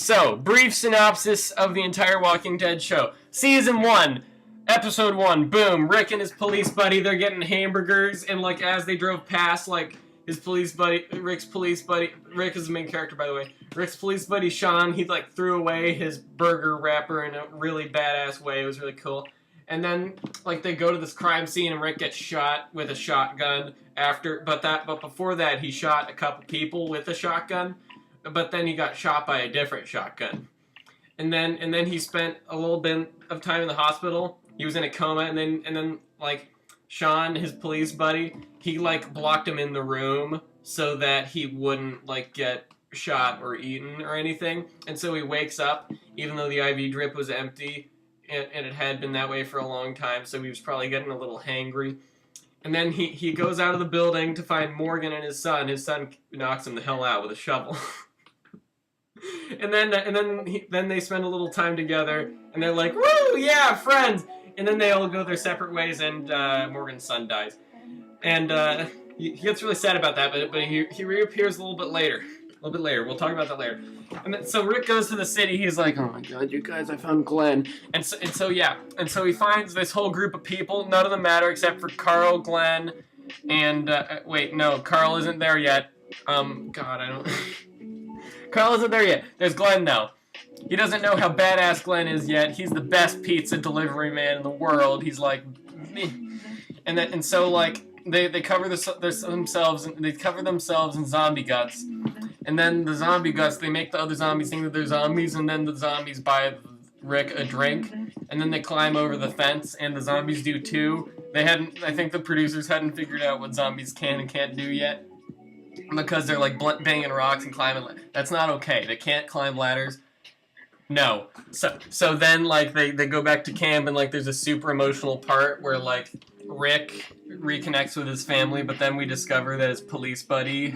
So, brief synopsis of the entire Walking Dead show. Season 1, Episode 1, boom, Rick and his police buddy, they're getting hamburgers, and, like, as they drove past, like, Rick's police buddy, Rick is the main character, by the way, Rick's police buddy, Sean, he, like, threw away his burger wrapper in a really badass way. It was really cool. And then, like, they go to this crime scene, and Rick gets shot with a shotgun but before that, he shot a couple people with a shotgun, but then he got shot by a different shotgun. And then he spent a little bit of time in the hospital. He was in a coma, and then like, Sean, his police buddy, he, like, blocked him in the room so that he wouldn't, like, get shot or eaten or anything. And so he wakes up, even though the IV drip was empty, and it had been that way for a long time, so he was probably getting a little hangry. And then he goes out of the building to find Morgan and his son. His son knocks him the hell out with a shovel. and then they spend a little time together, and they're like, woo, yeah, friends! And then they all go their separate ways, and Morgan's son dies. And he gets really sad about that, but he reappears a little bit later. We'll talk about that later. And then, so Rick goes to the city. He's like, oh my god, you guys, I found Glenn. And so he finds this whole group of people. None of them matter except for Carl, Glenn, and wait, no, Carl isn't there yet. Carl isn't there yet. There's Glenn though. He doesn't know how badass Glenn is yet. He's the best pizza delivery man in the world. He's like, and so like they cover themselves in zombie guts. And then the zombie guts, they make the other zombies think that they're zombies, and then the zombies buy Rick a drink, and then they climb over the fence, and the zombies do too. I think the producers hadn't figured out what zombies can and can't do yet, because they're like banging rocks and climbing. That's not okay. They can't climb ladders. No. So then, like, they go back to camp, and, like, there's a super emotional part where, like, Rick reconnects with his family, but then we discover that his police buddy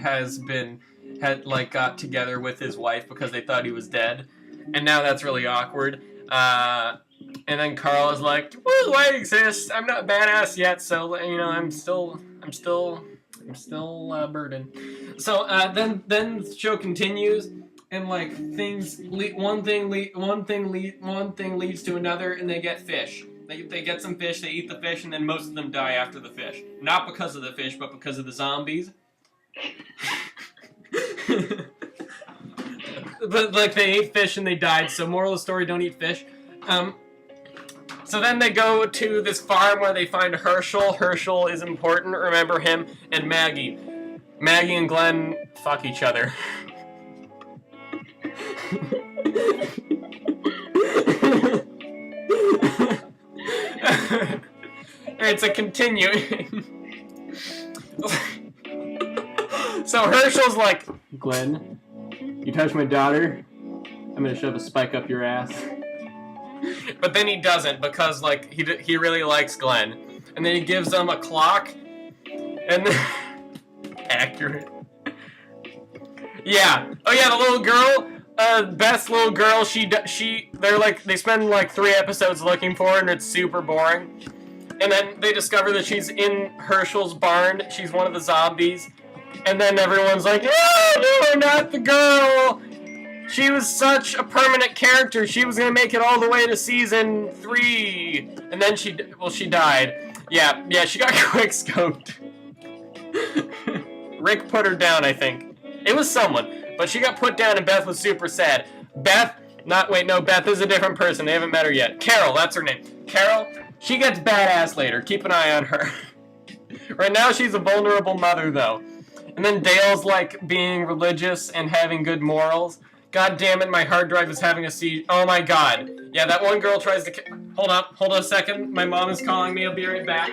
got together with his wife because they thought he was dead, and now that's really awkward. And then Carl is like, "Well, I exist. I'm not badass yet, so you know, I'm still a burden." So then the show continues, and like one thing leads to another, and they get fish. They get some fish, they eat the fish, and then most of them die after the fish. Not because of the fish, but because of the zombies. But like they ate fish and they died, so moral of the story, don't eat fish. So then they go to this farm where they find Herschel. Herschel is important, remember him, and Maggie. Maggie and Glenn fuck each other. It's a continuing. So Herschel's like, Glenn, you touch my daughter, I'm gonna shove a spike up your ass. But then he doesn't, because like he really likes Glenn, and then he gives them a clock, and then accurate. Yeah. Oh yeah, the little girl, Beth's little girl. They spend like 3 episodes looking for her, and it's super boring. And then they discover that she's in Herschel's barn. She's one of the zombies. And then everyone's like, oh, no, not the girl. She was such a permanent character. She was going to make it all the way to season 3. And then she died. Yeah, she got quick-scoped. Rick put her down, I think. It was someone. But she got put down, and Beth was super sad. Beth is a different person. They haven't met her yet. Carol, that's her name. Carol, she gets badass later. Keep an eye on her. Right now, she's a vulnerable mother, though. And then Dale's, like, being religious and having good morals. God damn it, my hard drive is having a seizure. Oh, my God. Yeah, that one girl tries to... Hold on a second. My mom is calling me. I'll be right back.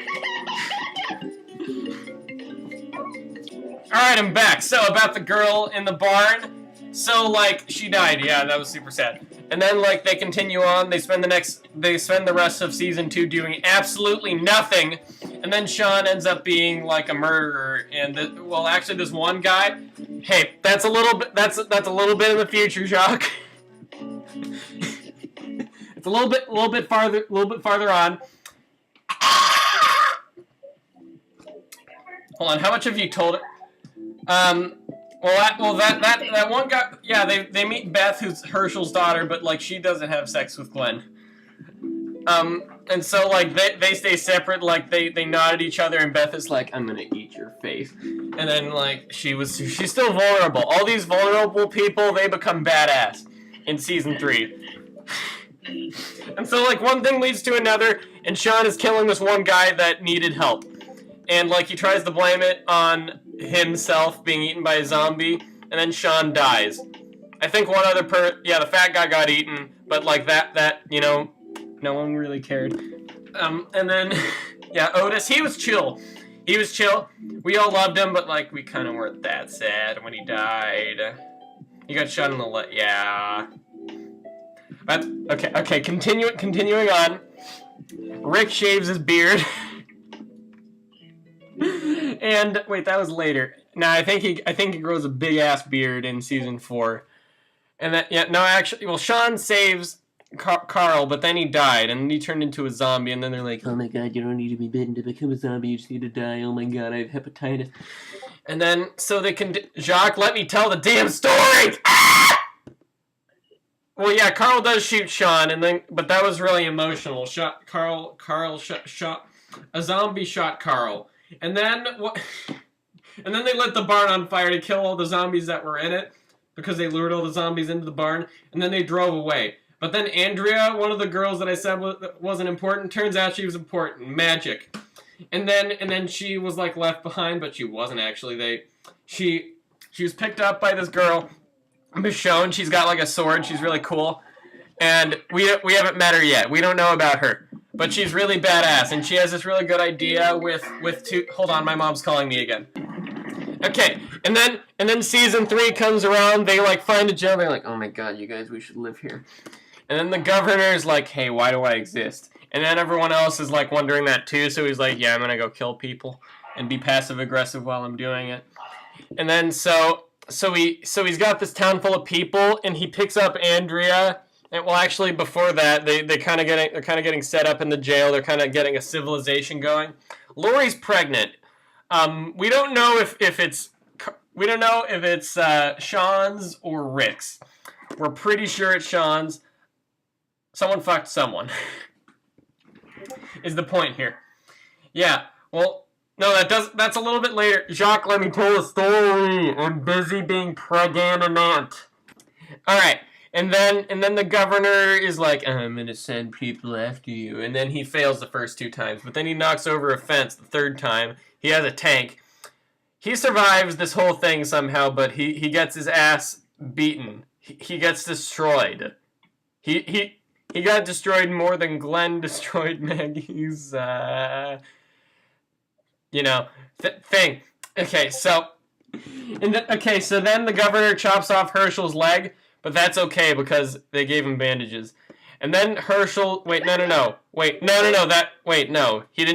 Alright, I'm back. So, about the girl in the barn. So, like, she died. Yeah, that was super sad. And then, like, they continue on. They spend the rest of season 2 doing absolutely nothing. And then Sean ends up being, like, a murderer. And, actually, this one guy... Hey, that's a little bit in the future, Jacques. It's a little bit farther on. Hold on, how much have you told it? That one guy, yeah, they meet Beth, who's Herschel's daughter, but like she doesn't have sex with Glenn. And so like they stay separate, like they nod at each other, and Beth is like, I'm gonna eat your face. And then like she's still vulnerable. All these vulnerable people, they become badass in season 3. And so like one thing leads to another, and Sean is killing this one guy that needed help. And like he tries to blame it on himself being eaten by a zombie, and then Sean dies. I think one other the fat guy got eaten, but like that no one really cared. And then yeah, Otis, he was chill. We all loved him, but like we kind of weren't that sad when he died. He got shot in the leg. Yeah. But okay. Continuing on. Rick shaves his beard. And wait, that was later. No, I think he grows a big ass beard in season 4. And that Sean saves Carl, but then he died, and he turned into a zombie, and then they're like, oh my god, you don't need to be bitten to become a zombie, you just need to die, oh my god, I have hepatitis. And then, so they can, Jacques, let me tell the damn story! Ah! Well, yeah, Carl does shoot Sean, but that was really emotional. Carl shot, a zombie shot Carl. And then they lit the barn on fire to kill all the zombies that were in it, because they lured all the zombies into the barn, and then they drove away. But then Andrea, one of the girls that I said wasn't important, turns out she was important. Magic. And then she was like left behind, but she wasn't actually. She was picked up by this girl, Michonne. She's got like a sword. She's really cool. And we haven't met her yet. We don't know about her. But she's really badass, and she has this really good idea with two. Hold on, my mom's calling me again. Okay, and then season 3 comes around. They like find a jail. They're like, oh my god, you guys, we should live here. And then the governor's like, hey, why do I exist? And then everyone else is like wondering that too. So he's like, yeah, I'm gonna go kill people and be passive aggressive while I'm doing it. And then so he's got this town full of people, and he picks up Andrea. And well, actually, before that, they're kind of getting set up in the jail. They're kind of getting a civilization going. Lori's pregnant. We don't know if it's Sean's or Rick's. We're pretty sure it's Sean's. Someone fucked someone. Is the point here? Yeah. Well, no, that's a little bit later. Jacques, let me tell a story. I'm busy being pregnant. All right. And then the governor is like, I'm gonna send people after you. And then he fails the first 2 times. But then he knocks over a fence the 3rd time. He has a tank. He survives this whole thing somehow, but he gets his ass beaten. He gets destroyed. He got destroyed more than Glenn destroyed Maggie's, thing. Okay, so then the governor chops off Herschel's leg, but that's okay because they gave him bandages. And then Herschel, he didn't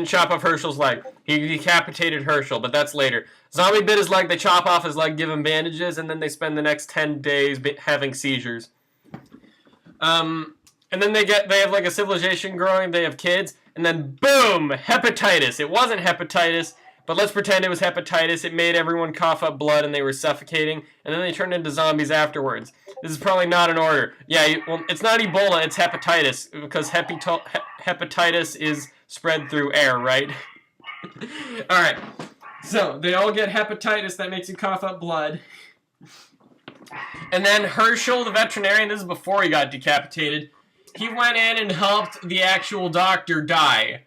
chop off Herschel's leg. He decapitated Herschel, but that's later. Zombie bit his leg, they chop off his leg, give him bandages, and then they spend the next 10 days having seizures. And then they have like a civilization growing, they have kids, and then boom, hepatitis. It wasn't hepatitis, but let's pretend it was hepatitis. It made everyone cough up blood and they were suffocating, and then they turned into zombies afterwards. This is probably not in order. Yeah, it's not Ebola, it's hepatitis, because hepatitis is spread through air, right? Alright, so they all get hepatitis that makes you cough up blood. And then Herschel, the veterinarian, this is before he got decapitated, he went in and helped the actual doctor die.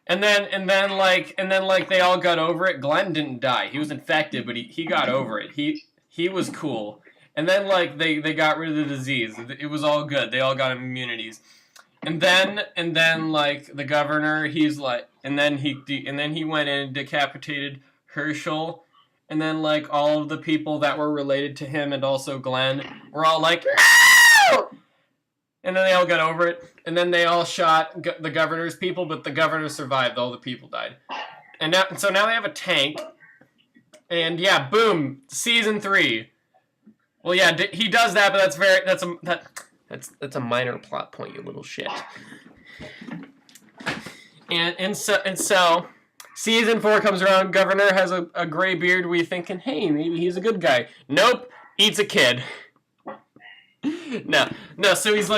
And then they all got over it. Glenn didn't die. He was infected, but he got over it. He was cool. And then like they got rid of the disease. It was all good. They all got immunities. And then like the governor, he's like, and then he went in and decapitated Herschel. And then like all of the people that were related to him and also Glenn were all like, no! And then they all got over it. And then they all shot the governor's people, but the governor survived. All the people died. And so now they have a tank. And yeah, boom, season 3. Well, yeah, he does that, but that's a minor plot point, you little shit. And so Season 4 comes around. Governor has a gray beard. We're thinking, hey, maybe he's a good guy. Nope, eats a kid. No. So he's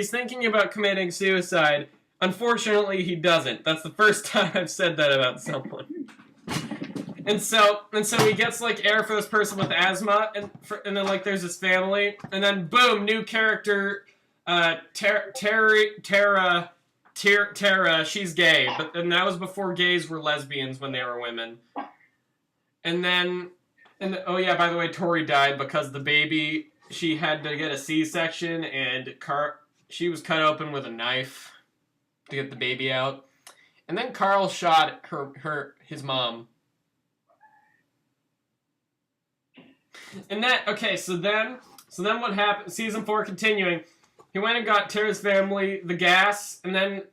thinking about committing suicide. Unfortunately, he doesn't. That's the first time I've said that about someone. And so he gets like air for this person with asthma, and then like there's his family, and then boom, new character, Tara, she's gay, and that was before gays were lesbians when they were women. And oh yeah, by the way, Tori died because the baby, she had to get a C-section, and she was cut open with a knife to get the baby out. And then Carl shot his mom. And so then what happened? Season 4 continuing. He went and got Tara's family the gas, and then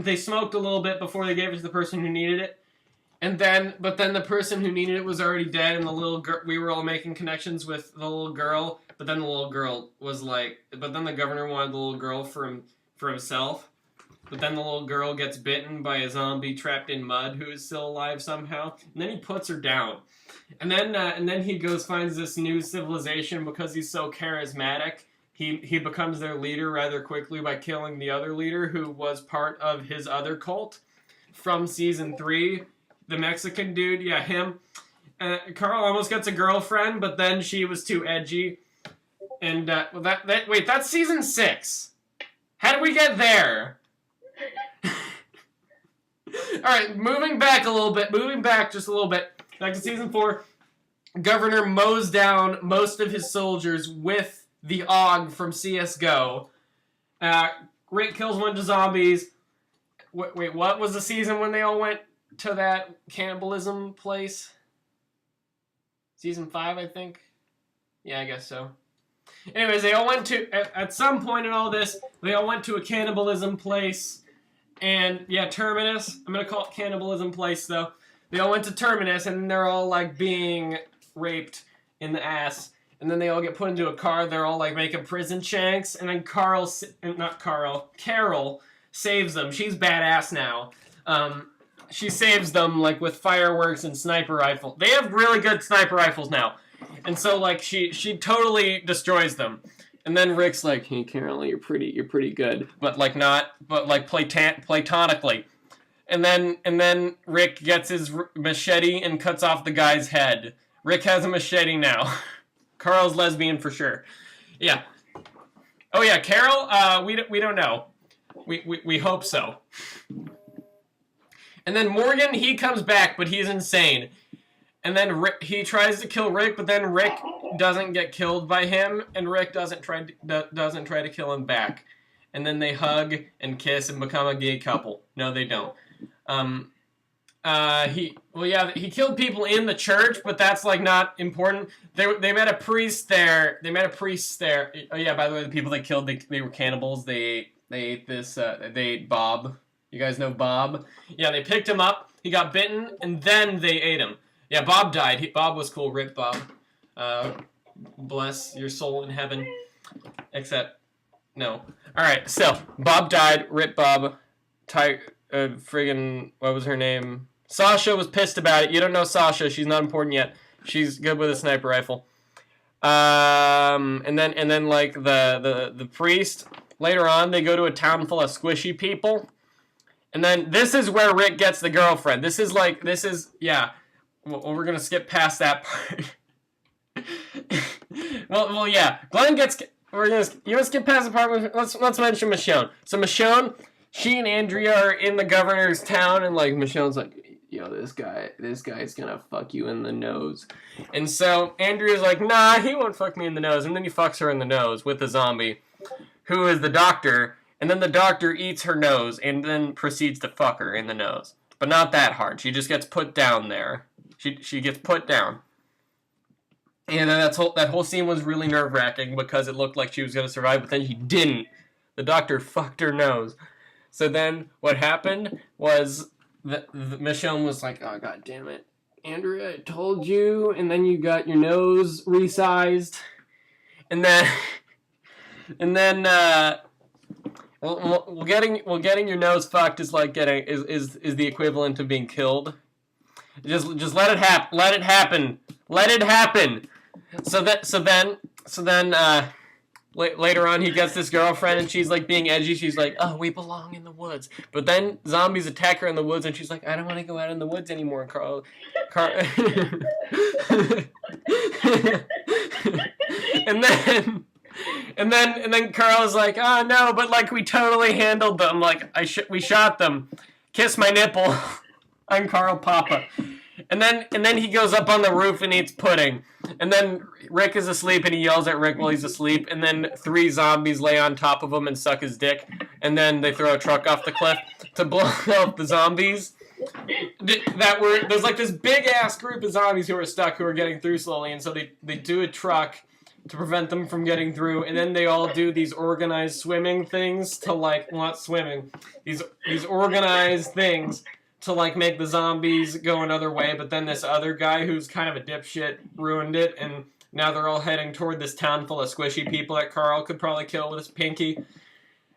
they smoked a little bit before they gave it to the person who needed it. But then the person who needed it was already dead, and the little girl, we were all making connections with the little girl. But then the little girl was like, but then the governor wanted the little girl for himself. But then the little girl gets bitten by a zombie trapped in mud who is still alive somehow, and then he puts her down. And then he finds this new civilization because he's so charismatic. He becomes their leader rather quickly by killing the other leader who was part of his other cult from season 3, the Mexican dude. Yeah, him. Carl almost gets a girlfriend, but then she was too edgy. And wait, that's season 6. How did we get there? All right, moving back just a little bit. Back to season 4, Governor mows down most of his soldiers with the AUG from CSGO. Rick kills a bunch of zombies. Wait, what was the season when they all went to that cannibalism place? Season 5, I think? Yeah, I guess so. Anyways, they all went to, at some point in all this, they all went to a cannibalism place. And, yeah, Terminus. I'm going to call it cannibalism place, though. They all went to Terminus, and they're all, like, being raped in the ass. And then they all get put into a car. They're all, like, making prison shanks. And then Carol saves them. She's badass now. She saves them, like, with fireworks and sniper rifle. They have really good sniper rifles now. And so, like, she totally destroys them. And then Rick's like, hey, Carol, you're pretty good. But, like, platonically. And then Rick gets his machete and cuts off the guy's head. Rick has a machete now. Carl's lesbian for sure. Yeah. Oh yeah, Carol. We don't know. We hope so. And then Morgan, he comes back, but he's insane. And then he tries to kill Rick, but then Rick doesn't get killed by him, and Rick doesn't try to kill him back. And then they hug and kiss and become a gay couple. No, they don't. He killed people in the church, but that's like not important. They met a priest there. Oh yeah, by the way, the people they killed, they were cannibals. They ate this. They ate Bob. You guys know Bob? Yeah, they picked him up. He got bitten, and then they ate him. Yeah, Bob died. Bob was cool. Rip Bob. Bless your soul in heaven. Except, no. All right. So Bob died. Rip Bob. Friggin', what was her name? Sasha was pissed about it. You don't know Sasha. She's not important yet. She's good with a sniper rifle. And then like the priest. Later on, they go to a town full of squishy people. And then this is where Rick gets the girlfriend. Yeah. Well, we're gonna skip past that part. well, yeah. Glenn gets. You wanna skip past the part? Let's mention Michonne. So Michonne, she and Andrea are in the governor's town, and like Michonne's like, yo, this guy's gonna fuck you in the nose. And so Andrea's like, nah, he won't fuck me in the nose. And then he fucks her in the nose with the zombie, who is the doctor. And then the doctor eats her nose and then proceeds to fuck her in the nose. But not that hard. She just gets put down there. She gets put down. And then that whole scene was really nerve-wracking because it looked like she was going to survive, but then she didn't. The doctor fucked her nose. So then what happened was Michonne was like, oh, God damn it. Andrea, I told you. And then you got your nose resized. And then Well, getting your nose fucked is like getting is the equivalent of being killed. Just let it happen. Let it happen. Let it happen. So then later on he gets this girlfriend and she's like being edgy. She's like, "Oh, we belong in the woods." But then zombies attack her in the woods and she's like, "I don't want to go out in the woods anymore, Carl." and then Carl is like, "Oh no, but like we totally handled them. Like we shot them. Kiss my nipple." I'm Carl Papa. And then he goes up on the roof and eats pudding. And then Rick is asleep and he yells at Rick while he's asleep. And then 3 zombies lay on top of him and suck his dick. And then they throw a truck off the cliff to blow up the zombies. There's like this big ass group of zombies who are stuck, who are getting through slowly. And so they do a truck to prevent them from getting through. And then they all do these organized swimming things to like, not swimming, these organized things to like make the zombies go another way, but then this other guy who's kind of a dipshit ruined it, and now they're all heading toward this town full of squishy people that Carl could probably kill with his pinky.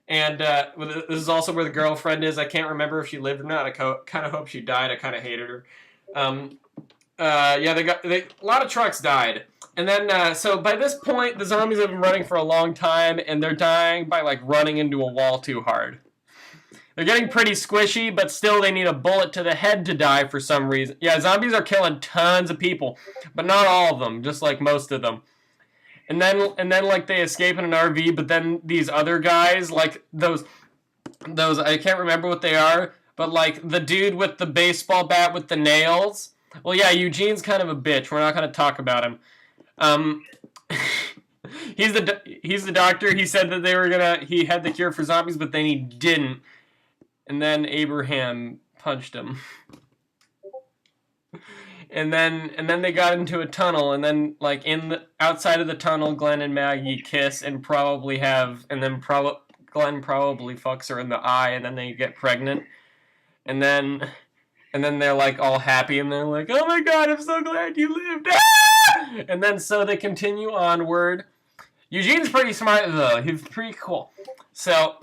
And this is also where the girlfriend is. I can't remember if she lived or not. I kind of hope she died. I kind of hated her. Yeah, a lot of trucks died. And then, so by this point, the zombies have been running for a long time, and they're dying by like running into a wall too hard. They're getting pretty squishy, but still they need a bullet to the head to die for some reason. Yeah, zombies are killing tons of people, but not all of them, just like most of them. And then like they escape in an RV, but then these other guys, like those I can't remember what they are, but like the dude with the baseball bat with the nails. Well, yeah, Eugene's kind of a bitch. We're not going to talk about him. He's the doctor. He said that he had the cure for zombies, but then he didn't. And then Abraham punched him. And then they got into a tunnel, and then like outside of the tunnel, Glenn and Maggie kiss and probably Glenn probably fucks her in the eye, and then they get pregnant. And then they're like all happy, and they're like, "Oh my God, I'm so glad you lived." And then so they continue onward. Eugene's pretty smart though. He's pretty cool. So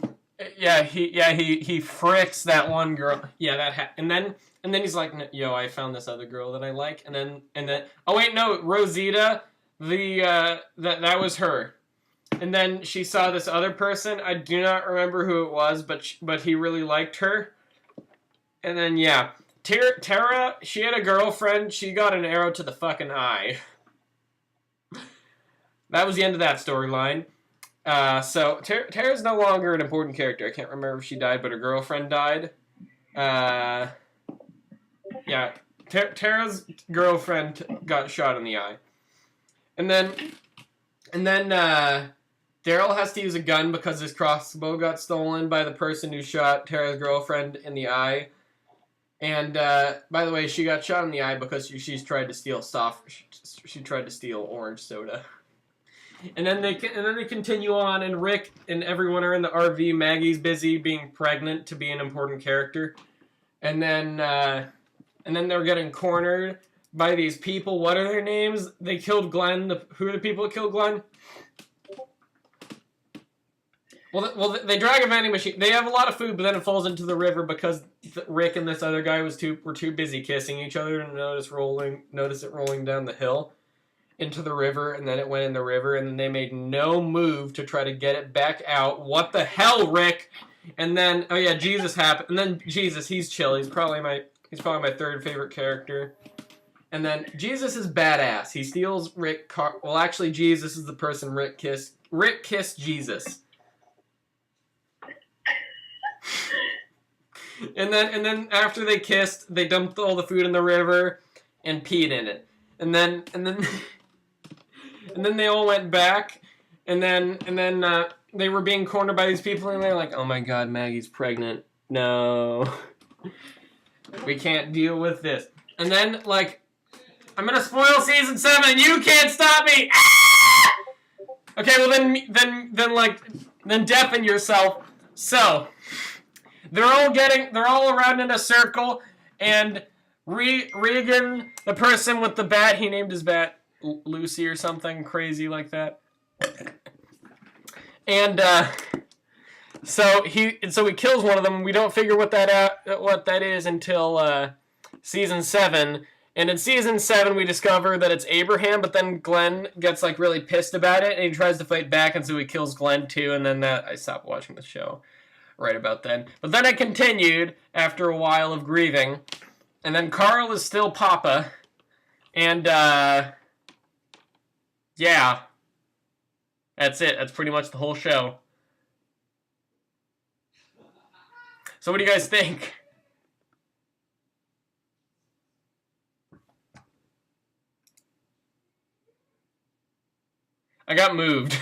yeah, he fricks that one girl. Yeah, and then he's like, "Yo, I found this other girl that I like." And then oh wait, no, Rosita, that was her. And then she saw this other person. I do not remember who it was, but he really liked her. And then yeah, Tara, she had a girlfriend. She got an arrow to the fucking eye. That was the end of that storyline. So Tara's no longer an important character. I can't remember if she died, but her girlfriend died. Yeah, Tara's girlfriend got shot in the eye. And then Daryl has to use a gun because his crossbow got stolen by the person who shot Tara's girlfriend in the eye. And by the way, she got shot in the eye because she's tried to steal she tried to steal orange soda. And then they continue on, and Rick and everyone are in the RV. Maggie's busy being pregnant to be an important character, and then they're getting cornered by these people. What are their names? They killed Glenn. Who are the people that killed Glenn? Well, they drag a vending machine. They have a lot of food, but then it falls into the river because Rick and this other guy were too busy kissing each other to notice it rolling down the hill into the river, and then it went in the river, and then they made no move to try to get it back out. What the hell, Rick? And then, oh yeah, Jesus happened. And then Jesus, he's chill. He's probably my third favorite character. And then Jesus is badass. He steals Rick. Well, actually, Jesus is the person Rick kissed. Rick kissed Jesus. And then after they kissed, they dumped all the food in the river and peed in it. And then they all went back, and then they were being cornered by these people, and they're like, "Oh my God, Maggie's pregnant. No, we can't deal with this." And then like, I'm gonna spoil season 7, and you can't stop me. Ah! Okay, well then deafen yourself. So they're all around in a circle, and Regan, the person with the bat, he named his bat Lucy or something crazy like that. And So he kills one of them. We don't figure what that is until season 7. And in season 7, we discover that it's Abraham, but then Glenn gets like really pissed about it, and he tries to fight back, and so he kills Glenn too. And then I stopped watching the show right about then. But then I continued after a while of grieving, and then Carl is still Papa, and yeah, that's it. That's pretty much the whole show. So what do you guys think? I got moved.